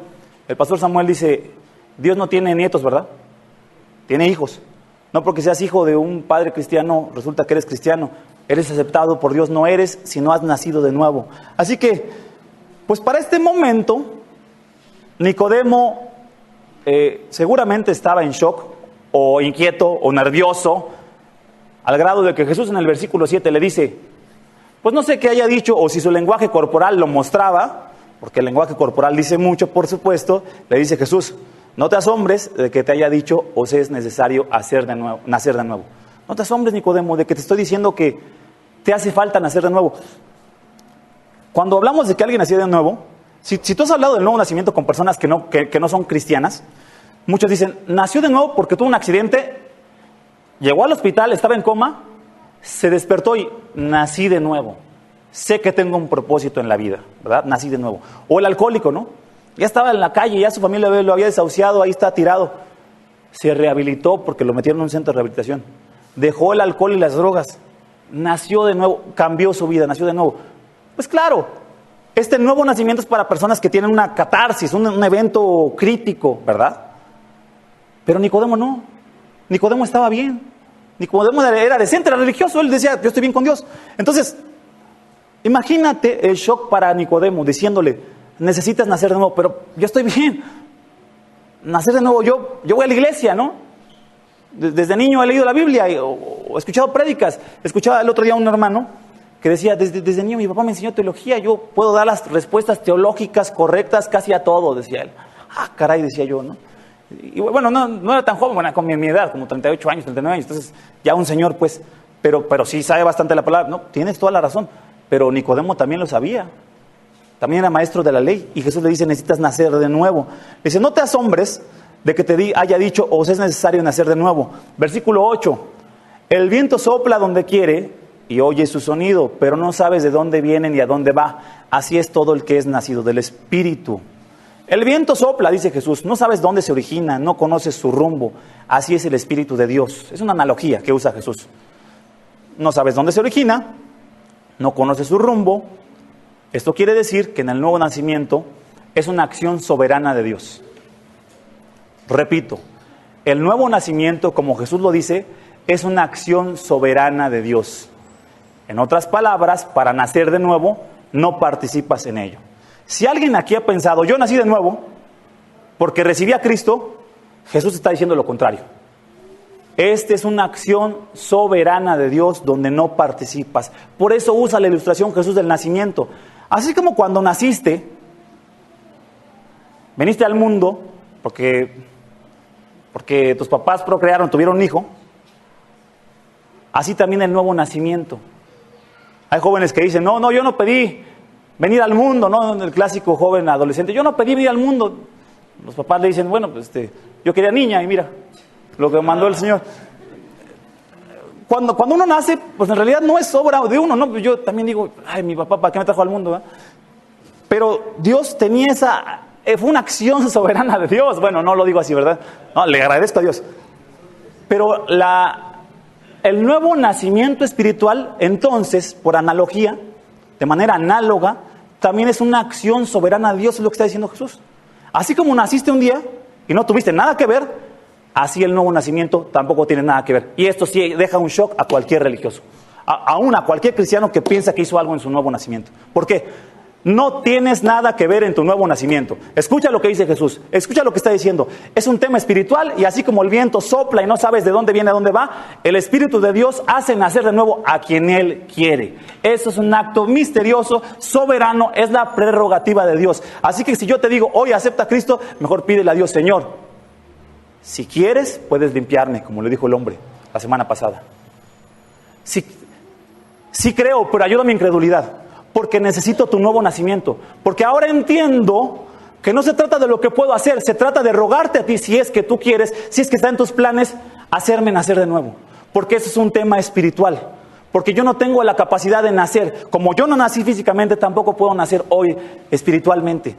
el pastor Samuel dice, Dios no tiene nietos, ¿verdad? Tiene hijos. No porque seas hijo de un padre cristiano, resulta que eres cristiano. Eres aceptado por Dios, no eres si no has nacido de nuevo. Así que, pues para este momento, Nicodemo seguramente estaba en shock, o inquieto o nervioso, al grado de que Jesús en el versículo 7 le dice, pues no sé qué haya dicho o si su lenguaje corporal lo mostraba, porque el lenguaje corporal dice mucho, por supuesto. Le dice Jesús, no te asombres de que te haya dicho o si es necesario nacer de nuevo. No te asombres, Nicodemo, de que te estoy diciendo que te hace falta nacer de nuevo. Cuando hablamos de que alguien nació de nuevo, si tú has hablado del nuevo nacimiento con personas que no son cristianas, muchos dicen, nació de nuevo porque tuvo un accidente, llegó al hospital, estaba en coma, se despertó y nací de nuevo. Sé que tengo un propósito en la vida, ¿verdad? Nací de nuevo. O el alcohólico, ¿no? Ya estaba en la calle, ya su familia lo había desahuciado, ahí está tirado. Se rehabilitó porque lo metieron en un centro de rehabilitación. Dejó el alcohol y las drogas. Nació de nuevo, cambió su vida, nació de nuevo. Pues claro, este nuevo nacimiento es para personas que tienen una catarsis, un evento crítico, ¿verdad? Pero Nicodemo no. Nicodemo estaba bien. Nicodemo era decente, era religioso. Él decía, yo estoy bien con Dios. Entonces, imagínate el shock para Nicodemo diciéndole, necesitas nacer de nuevo, pero yo estoy bien. Nacer de nuevo, yo voy a la iglesia, ¿no? Desde niño he leído la Biblia o he escuchado prédicas. Escuchaba el otro día a un hermano que decía, desde niño mi papá me enseñó teología, yo puedo dar las respuestas teológicas correctas casi a todo, decía él. Ah, caray, decía yo, ¿no? Y bueno, no era tan joven, bueno, con mi edad, como 38 años, 39 años, entonces ya un señor, pues, pero sí sabe bastante la palabra. No, tienes toda la razón, pero Nicodemo también lo sabía. También era maestro de la ley, y Jesús le dice, necesitas nacer de nuevo. Le dice, no te asombres de que te haya dicho, os es necesario nacer de nuevo. Versículo 8, el viento sopla donde quiere, y oyes su sonido, pero no sabes de dónde viene ni a dónde va. Así es todo el que es nacido del Espíritu. El viento sopla, dice Jesús, no sabes dónde se origina, no conoces su rumbo. Así es el Espíritu de Dios. Es una analogía que usa Jesús. No sabes dónde se origina, no conoces su rumbo. Esto quiere decir que en el nuevo nacimiento es una acción soberana de Dios. Repito, el nuevo nacimiento, como Jesús lo dice, es una acción soberana de Dios. En otras palabras, para nacer de nuevo, no participas en ello. Si alguien aquí ha pensado, yo nací de nuevo porque recibí a Cristo, Jesús está diciendo lo contrario. Esta es una acción soberana de Dios donde no participas. Por eso usa la ilustración Jesús del nacimiento. Así como cuando naciste, veniste al mundo porque tus papás procrearon, tuvieron un hijo, así también el nuevo nacimiento. Hay jóvenes que dicen, no, yo no pedí venir al mundo, ¿no? El clásico joven adolescente, yo no pedí venir al mundo. Los papás le dicen, bueno, pues yo quería niña y mira, lo que mandó el Señor. Cuando uno nace, pues en realidad no es obra de uno, ¿no? Yo también digo, ay, mi papá, ¿para qué me trajo al mundo? ¿Eh? Pero Dios tenía fue una acción soberana de Dios. Bueno, no lo digo así, ¿verdad? No, le agradezco a Dios. Pero el nuevo nacimiento espiritual, entonces, por analogía, de manera análoga, también es una acción soberana de Dios, es lo que está diciendo Jesús. Así como naciste un día y no tuviste nada que ver, así el nuevo nacimiento tampoco tiene nada que ver. Y esto sí deja un shock a cualquier religioso, aún a cualquier cristiano que piensa que hizo algo en su nuevo nacimiento. ¿Por qué? No tienes nada que ver en tu nuevo nacimiento. Escucha lo que dice Jesús, escucha lo que está diciendo. Es un tema espiritual y así como el viento sopla y no sabes de dónde viene, a dónde va, el Espíritu de Dios hace nacer de nuevo a quien Él quiere. Eso es un acto misterioso, soberano, es la prerrogativa de Dios. Así que si yo te digo, hoy acepta a Cristo, mejor pídele a Dios, Señor, si quieres, puedes limpiarme, como le dijo el hombre la semana pasada. Sí creo, pero ayuda a mi incredulidad. Porque necesito tu nuevo nacimiento. Porque ahora entiendo que no se trata de lo que puedo hacer, se trata de rogarte a ti, si es que tú quieres, si es que está en tus planes, hacerme nacer de nuevo. Porque eso es un tema espiritual. Porque yo no tengo la capacidad de nacer. Como yo no nací físicamente, tampoco puedo nacer hoy espiritualmente.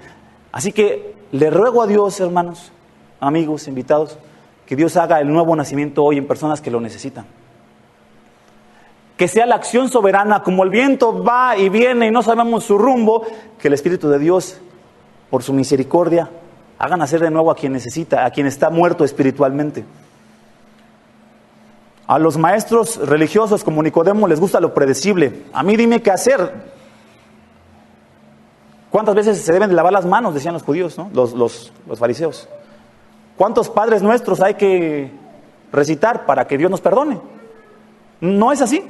Así que le ruego a Dios, hermanos, amigos, invitados, que Dios haga el nuevo nacimiento hoy en personas que lo necesitan. Que sea la acción soberana, como el viento va y viene y no sabemos su rumbo, que el Espíritu de Dios, por su misericordia, haga nacer de nuevo a quien necesita, a quien está muerto espiritualmente. A los maestros religiosos como Nicodemo les gusta lo predecible. A mí dime qué hacer. ¿Cuántas veces se deben de lavar las manos? Decían los judíos, ¿no? Los fariseos. ¿Cuántos padres nuestros hay que recitar para que Dios nos perdone. No es así.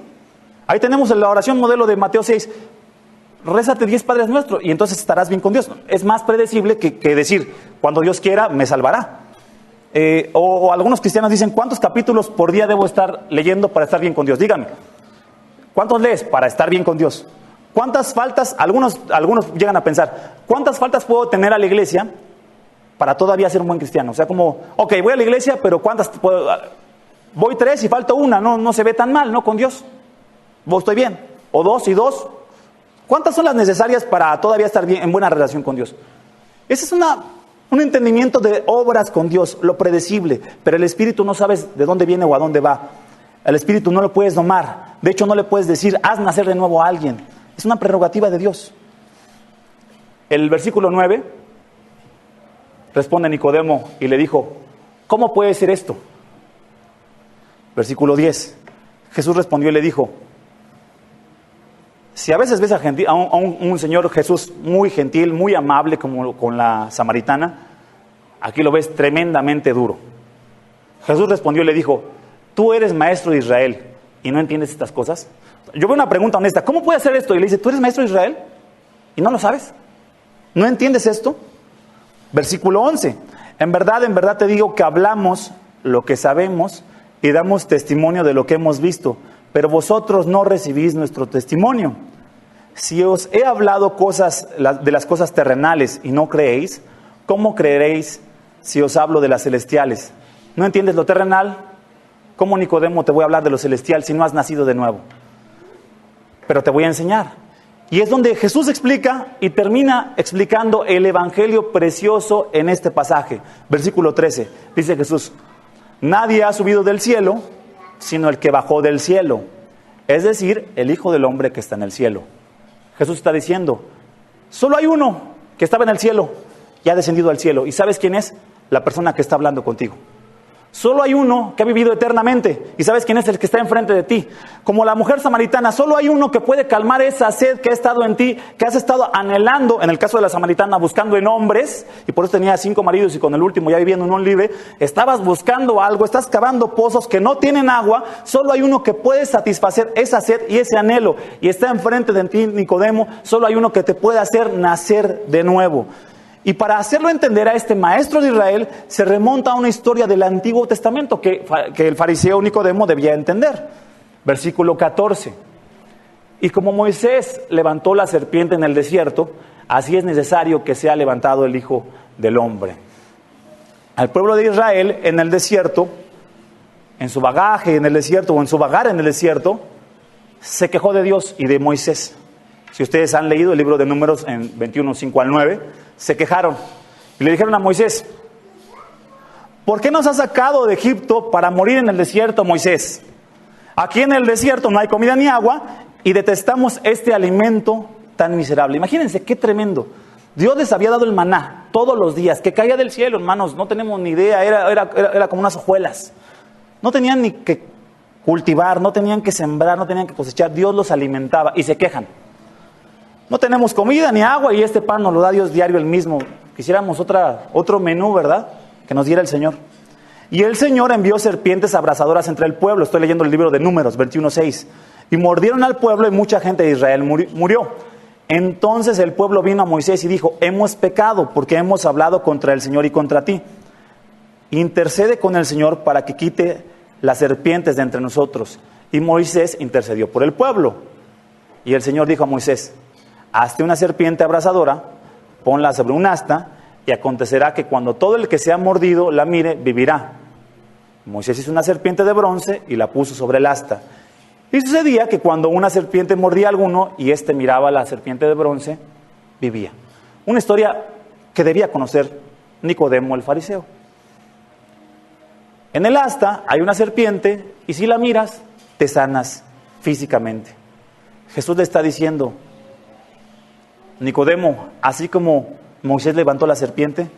Ahí tenemos la oración modelo de Mateo 6. Rézate 10 Padres Nuestros y entonces estarás bien con Dios. Es más predecible que decir, cuando Dios quiera, me salvará. O algunos cristianos dicen, ¿cuántos capítulos por día debo estar leyendo para estar bien con Dios? Dígame, ¿cuántos lees para estar bien con Dios? ¿Cuántas faltas, algunos llegan a pensar, ¿cuántas faltas puedo tener a la iglesia para todavía ser un buen cristiano? O sea, como, ok, voy a la iglesia, pero ¿cuántas puedo? Voy 3 y falta una, no se ve tan mal, ¿no? Con Dios. Estoy bien. O 2 y 2. ¿Cuántas son las necesarias para todavía estar bien, en buena relación con Dios? Ese es un entendimiento de obras con Dios, lo predecible. Pero el Espíritu no sabes de dónde viene o a dónde va. El Espíritu no lo puedes domar. De hecho, no le puedes decir, haz nacer de nuevo a alguien. Es una prerrogativa de Dios. El versículo 9, responde Nicodemo y le dijo, ¿cómo puede ser esto? Versículo 10, Jesús respondió y le dijo, si a veces ves a un Señor Jesús muy gentil, muy amable como con la samaritana, aquí lo ves tremendamente duro. Jesús respondió y le dijo, tú eres maestro de Israel y no entiendes estas cosas. Yo veo una pregunta honesta, ¿cómo puede hacer esto? Y le dice, ¿tú eres maestro de Israel y no lo sabes? ¿No entiendes esto? Versículo 11, en verdad te digo que hablamos lo que sabemos y damos testimonio de lo que hemos visto, pero vosotros no recibís nuestro testimonio. Si os he hablado de las cosas terrenales y no creéis, ¿cómo creeréis si os hablo de las celestiales? ¿No entiendes lo terrenal? ¿Cómo, Nicodemo, te voy a hablar de lo celestial si no has nacido de nuevo? Pero te voy a enseñar. Y es donde Jesús explica y termina explicando el evangelio precioso en este pasaje. Versículo 13, dice Jesús, nadie ha subido del cielo, sino el que bajó del cielo, es decir, el Hijo del Hombre que está en el cielo. Jesús está diciendo, solo hay uno que estaba en el cielo y ha descendido al cielo. ¿Y sabes quién es? La persona que está hablando contigo. Solo hay uno que ha vivido eternamente. ¿Y sabes quién es? El que está enfrente de ti. Como la mujer samaritana, solo hay uno que puede calmar esa sed que ha estado en ti, que has estado anhelando. En el caso de la samaritana, buscando en hombres, y por eso tenía 5 maridos y con el último ya viviendo en un libre. Estabas buscando algo, estás cavando pozos que no tienen agua. Solo hay uno que puede satisfacer esa sed y ese anhelo. Y está enfrente de ti, Nicodemo. Solo hay uno que te puede hacer nacer de nuevo. Y para hacerlo entender a este maestro de Israel, se remonta a una historia del Antiguo Testamento que el fariseo Nicodemo debía entender. Versículo 14. Y como Moisés levantó la serpiente en el desierto, así es necesario que sea levantado el Hijo del Hombre. Al pueblo de Israel en el desierto, en su bagaje en el desierto o en su vagar en el desierto, se quejó de Dios y de Moisés. Si ustedes han leído el libro de Números en 21, 5 al 9, se quejaron y le dijeron a Moisés, ¿por qué nos has sacado de Egipto para morir en el desierto, Moisés? Aquí en el desierto no hay comida ni agua y detestamos este alimento tan miserable. Imagínense qué tremendo. Dios les había dado el maná todos los días, que caía del cielo, hermanos, no tenemos ni idea, era como unas hojuelas. No tenían ni que cultivar, no tenían que sembrar, no tenían que cosechar, Dios los alimentaba y se quejan. No tenemos comida ni agua y este pan nos lo da Dios diario el mismo. Quisiéramos otro menú, ¿verdad? Que nos diera el Señor. Y el Señor envió serpientes abrasadoras entre el pueblo. Estoy leyendo el libro de Números, 21:6. Y mordieron al pueblo y mucha gente de Israel murió. Entonces el pueblo vino a Moisés y dijo, hemos pecado porque hemos hablado contra el Señor y contra ti. Intercede con el Señor para que quite las serpientes de entre nosotros. Y Moisés intercedió por el pueblo. Y el Señor dijo a Moisés, hazte una serpiente abrasadora, ponla sobre un asta, y acontecerá que cuando todo el que sea mordido la mire, vivirá. Moisés hizo una serpiente de bronce y la puso sobre el asta. Y sucedía que cuando una serpiente mordía a alguno y éste miraba a la serpiente de bronce, vivía. Una historia que debía conocer Nicodemo el fariseo. En el asta hay una serpiente y si la miras, te sanas físicamente. Jesús le está diciendo, Nicodemo, así como Moisés levantó la serpiente,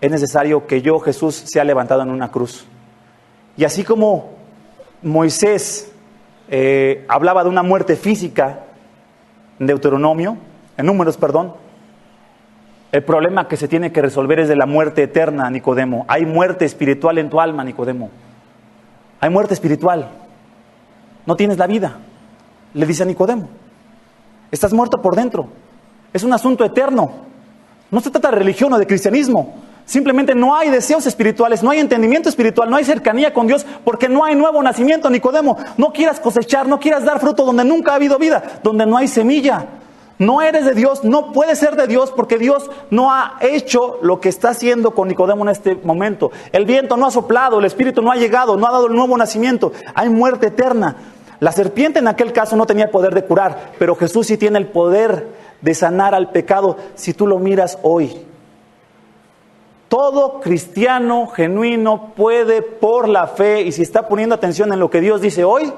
es necesario que yo, Jesús, sea levantado en una cruz. Y así como Moisés hablaba de una muerte física en Deuteronomio, en Números, perdón, el problema que se tiene que resolver es de la muerte eterna, Nicodemo. Hay muerte espiritual en tu alma, Nicodemo. hay muerte espiritual. No tienes la vida. Le dice a Nicodemo, estás muerto por dentro. Es un asunto eterno. No se trata de religión o de cristianismo. Simplemente no hay deseos espirituales, no hay entendimiento espiritual, no hay cercanía con Dios, porque no hay nuevo nacimiento, Nicodemo. No quieras cosechar, no quieras dar fruto donde nunca ha habido vida, donde no hay semilla. No eres de Dios, no puedes ser de Dios, porque Dios no ha hecho lo que está haciendo con Nicodemo en este momento. El viento no ha soplado, el Espíritu no ha llegado, no ha dado el nuevo nacimiento. Hay muerte eterna. La serpiente en aquel caso no tenía poder de curar, pero Jesús sí tiene el poder de sanar al pecado si tú lo miras hoy. Todo cristiano genuino puede, por la fe, y si está poniendo atención en lo que Dios dice hoy,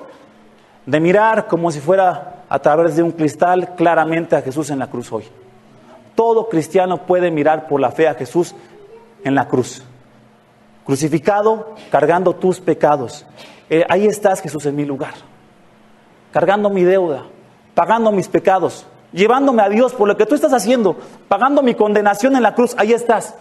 de mirar como si fuera a través de un cristal claramente a Jesús en la cruz hoy. Todo cristiano puede mirar por la fe a Jesús en la cruz, crucificado, cargando tus pecados. Ahí estás, Jesús, en mi lugar, cargando mi deuda, pagando mis pecados, llevándome a Dios por lo que tú estás haciendo, pagando mi condenación en la cruz. Ahí estás.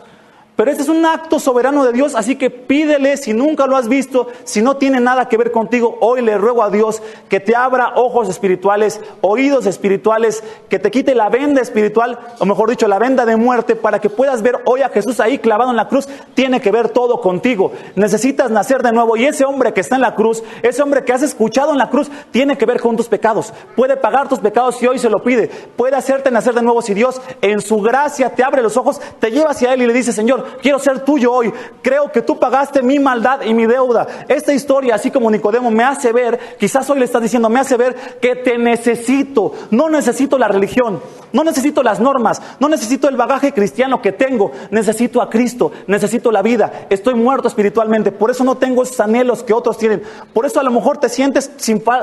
Pero este es un acto soberano de Dios, así que pídele, si nunca lo has visto, si no tiene nada que ver contigo, hoy le ruego a Dios que te abra ojos espirituales, oídos espirituales, que te quite la venda espiritual, o mejor dicho, la venda de muerte, para que puedas ver hoy a Jesús ahí clavado en la cruz. Tiene que ver todo contigo. Necesitas nacer de nuevo, y ese hombre que está en la cruz, ese hombre que has escuchado en la cruz, tiene que ver con tus pecados. Puede pagar tus pecados si hoy se lo pide. Puede hacerte nacer de nuevo si Dios en su gracia te abre los ojos, te lleva hacia Él y le dice: Señor, quiero ser tuyo hoy. Creo que tú pagaste mi maldad y mi deuda. Esta historia, así como Nicodemo, me hace ver, quizás hoy le estás diciendo, me hace ver que te necesito. No necesito la religión, no necesito las normas, no necesito el bagaje cristiano que tengo. Necesito a Cristo, necesito la vida. Estoy muerto espiritualmente, por eso no tengo esos anhelos que otros tienen. Por eso a lo mejor te sientes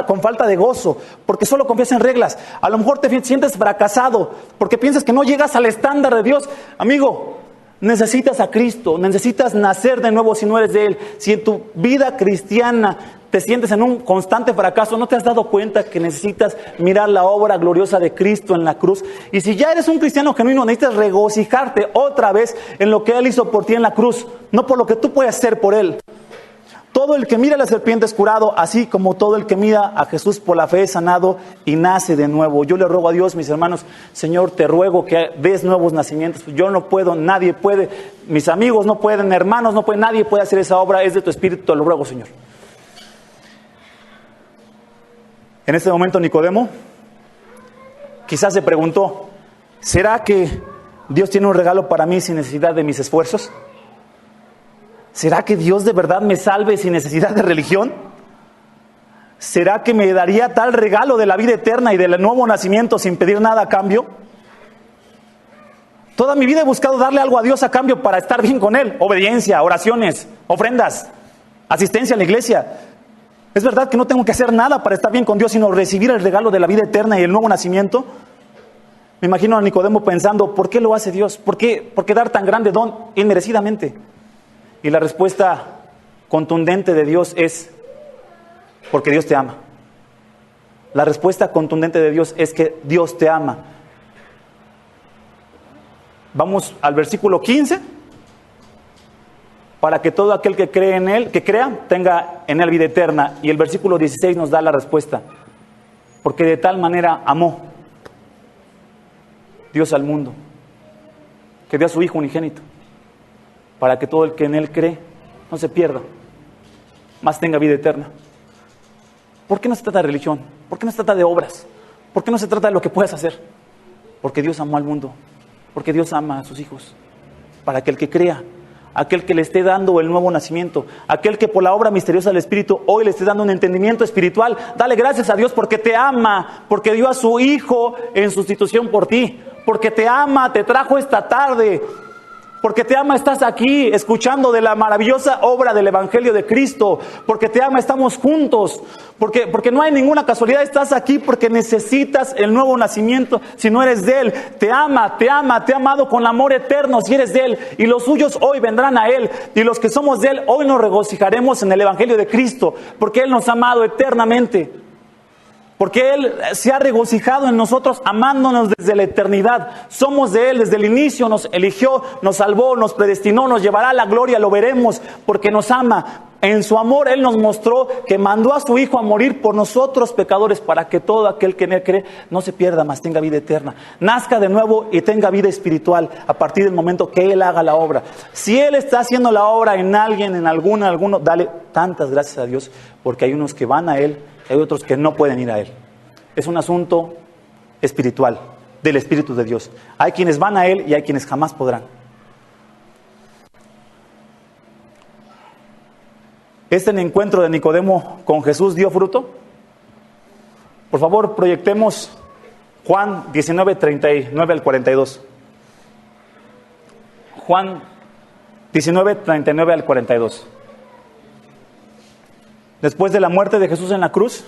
con falta de gozo, porque solo confías en reglas. A lo mejor te sientes fracasado, porque piensas que no llegas al estándar de Dios. Amigo, necesitas a Cristo, necesitas nacer de nuevo si no eres de Él. Si en tu vida cristiana te sientes en un constante fracaso, ¿no te has dado cuenta que necesitas mirar la obra gloriosa de Cristo en la cruz? Y si ya eres un cristiano genuino, necesitas regocijarte otra vez en lo que Él hizo por ti en la cruz, no por lo que tú puedes hacer por Él. Todo el que mira a la serpiente es curado, así como todo el que mira a Jesús por la fe es sanado y nace de nuevo. Yo le ruego a Dios, mis hermanos, Señor, te ruego que des nuevos nacimientos. Yo no puedo, nadie puede, mis amigos no pueden, hermanos no pueden, nadie puede hacer esa obra. Es de tu Espíritu, te lo ruego, Señor. En este momento Nicodemo quizás se preguntó: ¿será que Dios tiene un regalo para mí sin necesidad de mis esfuerzos? ¿Será que Dios de verdad me salve sin necesidad de religión? ¿Será que me daría tal regalo de la vida eterna y del nuevo nacimiento sin pedir nada a cambio? Toda mi vida he buscado darle algo a Dios a cambio para estar bien con Él. Obediencia, oraciones, ofrendas, asistencia a la iglesia. ¿Es verdad que no tengo que hacer nada para estar bien con Dios, sino recibir el regalo de la vida eterna y el nuevo nacimiento? Me imagino a Nicodemo pensando: ¿por qué lo hace Dios? ¿Por qué dar tan grande don inmerecidamente? Y la respuesta contundente de Dios es: porque Dios te ama. La respuesta contundente de Dios es que Dios te ama. Vamos al versículo 15. Para que todo aquel que cree en Él, que crea, tenga en Él vida eterna. Y el versículo 16 nos da la respuesta: porque de tal manera amó Dios al mundo, que dio a su Hijo unigénito, para que todo el que en Él cree no se pierda, mas tenga vida eterna. ¿Por qué no se trata de religión? ¿Por qué no se trata de obras? ¿Por qué no se trata de lo que puedes hacer? Porque Dios amó al mundo, porque Dios ama a sus hijos, para que el que crea, aquel que le esté dando el nuevo nacimiento, aquel que por la obra misteriosa del Espíritu hoy le esté dando un entendimiento espiritual, dale gracias a Dios porque te ama, porque dio a su Hijo en sustitución por ti, porque te ama, te trajo esta tarde. Porque te ama, estás aquí escuchando de la maravillosa obra del Evangelio de Cristo. Porque te ama, estamos juntos. Porque no hay ninguna casualidad, estás aquí porque necesitas el nuevo nacimiento si no eres de Él. Te ama, te ha amado con amor eterno si eres de Él. Y los suyos hoy vendrán a Él. Y los que somos de Él hoy nos regocijaremos en el Evangelio de Cristo. Porque Él nos ha amado eternamente. Porque Él se ha regocijado en nosotros amándonos desde la eternidad. Somos de Él desde el inicio, nos eligió, nos salvó, nos predestinó, nos llevará a la gloria, lo veremos porque nos ama. En su amor Él nos mostró que mandó a su Hijo a morir por nosotros pecadores, para que todo aquel que en Él cree no se pierda, mas tenga vida eterna. Nazca de nuevo y tenga vida espiritual a partir del momento que Él haga la obra. Si Él está haciendo la obra en alguien, en alguno, dale tantas gracias a Dios, porque hay unos que van a Él, hay otros que no pueden ir a Él. Es un asunto espiritual, del Espíritu de Dios. Hay quienes van a Él y hay quienes jamás podrán. ¿Este encuentro de Nicodemo con Jesús dio fruto? Por favor, proyectemos Juan 19, 39 al 42. Juan 19, 39 al 42. Después de la muerte de Jesús en la cruz,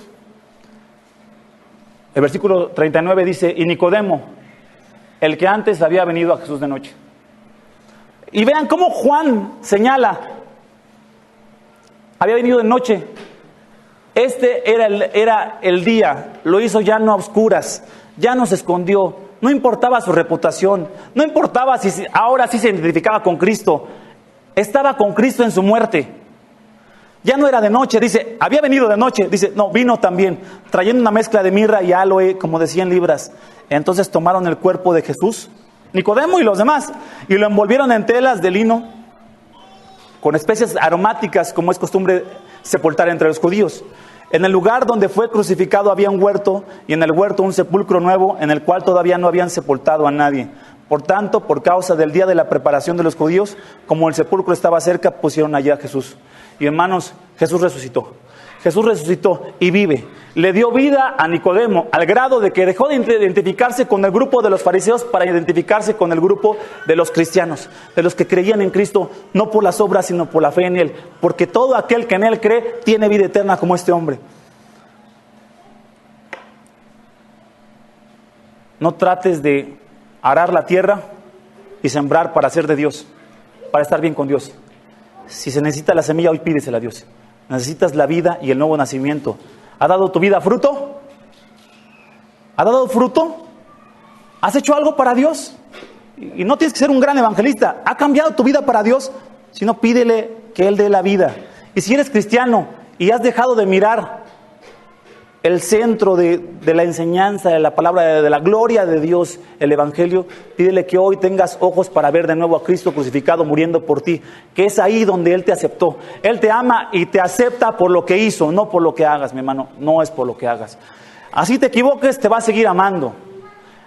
el versículo 39 dice: y Nicodemo, el que antes había venido a Jesús de noche. Y vean cómo Juan señala: había venido de noche. Este era el día, lo hizo ya no a oscuras, ya no se escondió, no importaba su reputación, no importaba si ahora sí se identificaba con Cristo, estaba con Cristo en su muerte. Ya no era de noche, dice, había venido de noche, dice, no, vino también, trayendo una mezcla de mirra y aloe, como de 100 libras. Entonces tomaron el cuerpo de Jesús, Nicodemo y los demás, y lo envolvieron en telas de lino, con especies aromáticas, como es costumbre sepultar entre los judíos. En el lugar donde fue crucificado había un huerto, y en el huerto un sepulcro nuevo, en el cual todavía no habían sepultado a nadie. Por tanto, por causa del día de la preparación de los judíos, como el sepulcro estaba cerca, pusieron allá a Jesús. Y hermanos, Jesús resucitó. Jesús resucitó y vive. Le dio vida a Nicodemo, al grado de que dejó de identificarse con el grupo de los fariseos para identificarse con el grupo de los cristianos, de los que creían en Cristo, no por las obras, sino por la fe en Él. Porque todo aquel que en Él cree tiene vida eterna, como este hombre. No trates de arar la tierra y sembrar para ser de Dios, para estar bien con Dios. Si se necesita la semilla, hoy pídesela a Dios. Necesitas la vida y el nuevo nacimiento. ¿Ha dado tu vida fruto? ¿Ha dado fruto? ¿Has hecho algo para Dios? Y no tienes que ser un gran evangelista. ¿Ha cambiado tu vida para Dios? Si no, pídele que Él dé la vida. Y si eres cristiano y has dejado de mirar el centro de la enseñanza, de la palabra, de la gloria de Dios, el Evangelio, pídele que hoy tengas ojos para ver de nuevo a Cristo crucificado muriendo por ti, que es ahí donde Él te aceptó. Él te ama y te acepta por lo que hizo, no por lo que hagas, mi hermano, no es por lo que hagas. Así te equivoques, te va a seguir amando.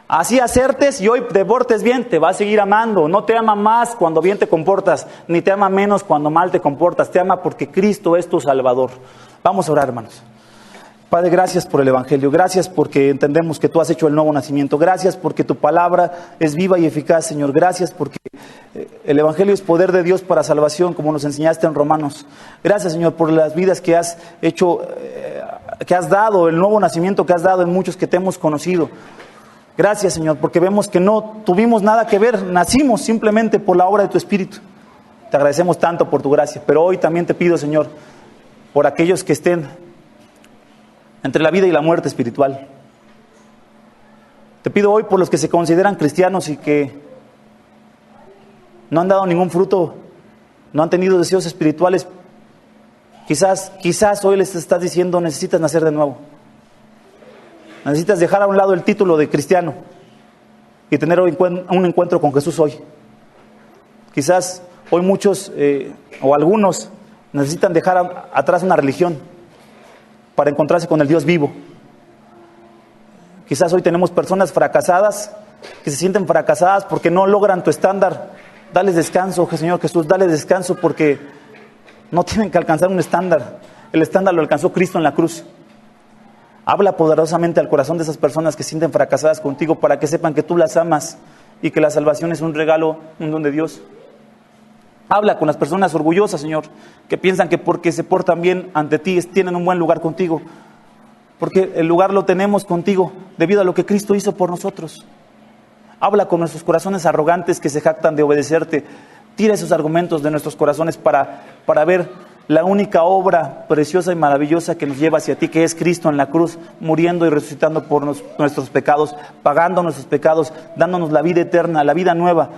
Así acertes y hoy te portes bien, te va a seguir amando. No te ama más cuando bien te comportas, ni te ama menos cuando mal te comportas. Te ama porque Cristo es tu Salvador. Vamos a orar, hermanos. Padre, gracias por el Evangelio, gracias porque entendemos que tú has hecho el nuevo nacimiento, gracias porque tu palabra es viva y eficaz, Señor, gracias porque el Evangelio es poder de Dios para salvación, como nos enseñaste en Romanos. Gracias, Señor, por las vidas que has hecho, que has dado, el nuevo nacimiento que has dado en muchos que te hemos conocido. Gracias, Señor, porque vemos que no tuvimos nada que ver, nacimos simplemente por la obra de tu Espíritu. Te agradecemos tanto por tu gracia, pero hoy también te pido, Señor, por aquellos que estén entre la vida y la muerte espiritual. Te pido hoy por los que se consideran cristianos y que no han dado ningún fruto, no han tenido deseos espirituales. Quizás hoy les estás diciendo: necesitas nacer de nuevo. Necesitas dejar a un lado el título de cristiano y tener un encuentro con Jesús hoy. Quizás hoy muchos o algunos necesitan dejar atrás una religión para encontrarse con el Dios vivo. Quizás hoy tenemos personas fracasadas que se sienten fracasadas porque no logran tu estándar. Dales descanso, Señor Jesús, dales descanso, porque no tienen que alcanzar un estándar. El estándar lo alcanzó Cristo en la cruz. Habla poderosamente al corazón de esas personas que se sienten fracasadas contigo, para que sepan que tú las amas y que la salvación es un regalo, un don de Dios. Habla con las personas orgullosas, Señor, que piensan que porque se portan bien ante ti tienen un buen lugar contigo. Porque el lugar lo tenemos contigo debido a lo que Cristo hizo por nosotros. Habla con nuestros corazones arrogantes que se jactan de obedecerte. Tira esos argumentos de nuestros corazones para ver la única obra preciosa y maravillosa que nos lleva hacia ti, que es Cristo en la cruz, muriendo y resucitando por nuestros pecados, pagando nuestros pecados, dándonos la vida eterna, la vida nueva.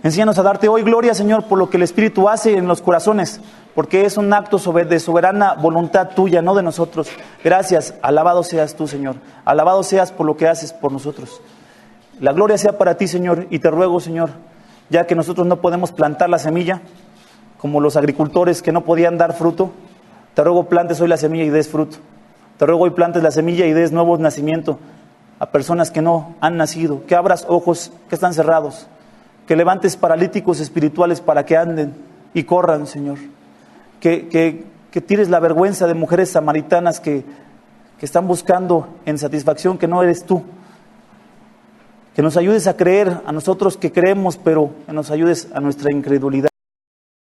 Enséñanos a darte hoy gloria, Señor, por lo que el Espíritu hace en los corazones, porque es un acto de soberana voluntad tuya, no de nosotros. Gracias, alabado seas tú, Señor. Alabado seas por lo que haces por nosotros. La gloria sea para ti, Señor, y te ruego, Señor, ya que nosotros no podemos plantar la semilla, como los agricultores que no podían dar fruto, te ruego plantes hoy la semilla y des fruto. Te ruego hoy plantes la semilla y des nuevo nacimiento a personas que no han nacido, que abras ojos que están cerrados, que levantes paralíticos espirituales para que anden y corran, Señor. Que tires la vergüenza de mujeres samaritanas que están buscando en satisfacción que no eres tú. Que nos ayudes a creer a nosotros que creemos, pero que nos ayudes a nuestra incredulidad.